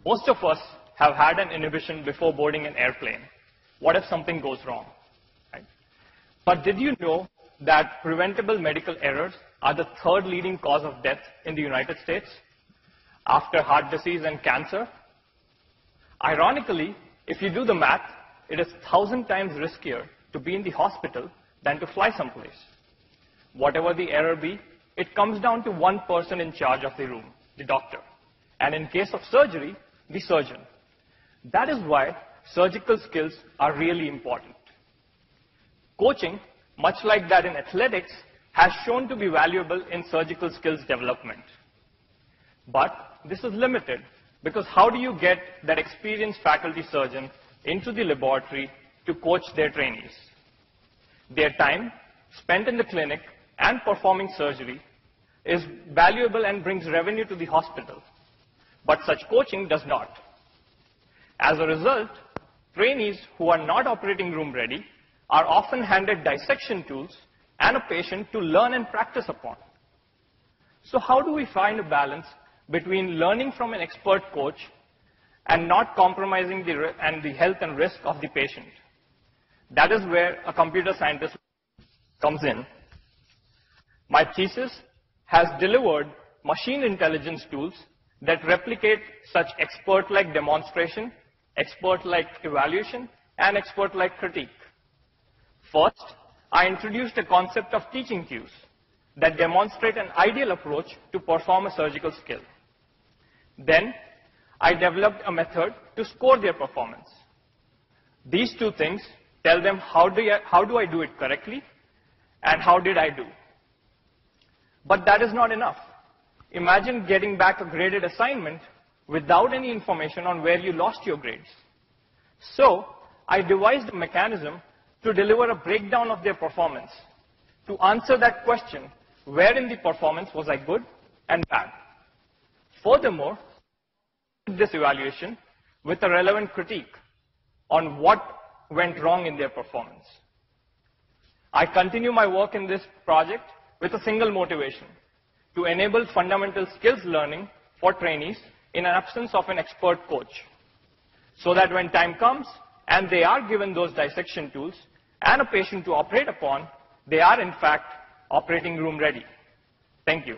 Most of us have had an inhibition before boarding an airplane. What if something goes wrong? Right? But did you know that preventable medical errors are the third leading cause of death in the United States after heart disease and cancer? Ironically, if you do the math, it is 1,000 times riskier to be in the hospital than to fly someplace. Whatever the error be, it comes down to one person in charge of the room, the doctor. And in case of surgery, the surgeon. That is why surgical skills are really important. Coaching, much like that in athletics, has shown to be valuable in surgical skills development. But this is limited because how do you get that experienced faculty surgeon into the laboratory to coach their trainees? Their time spent in the clinic and performing surgery is valuable and brings revenue to the hospital. But such coaching does not. As a result, trainees who are not operating room ready are often handed dissection tools and a patient to learn and practice upon. So how do we find a balance between learning from an expert coach and not compromising the health and risk of the patient? That is where a computer scientist comes in. My thesis has delivered machine intelligence tools that replicate such expert-like demonstration, expert-like evaluation, and expert-like critique. First, I introduced a concept of teaching cues that demonstrate an ideal approach to perform a surgical skill. Then, I developed a method to score their performance. These two things tell them how do I do it correctly and how did I do. But that is not enough. Imagine getting back a graded assignment without any information on where you lost your grades. So, I devised a mechanism to deliver a breakdown of their performance. To answer that question, where in the performance was I good and bad? Furthermore, this evaluation with a relevant critique on what went wrong in their performance. I continue my work in this project with a single motivation: to enable fundamental skills learning for trainees in an absence of an expert coach, so that when time comes and they are given those dissection tools and a patient to operate upon, they are in fact operating room ready. Thank you.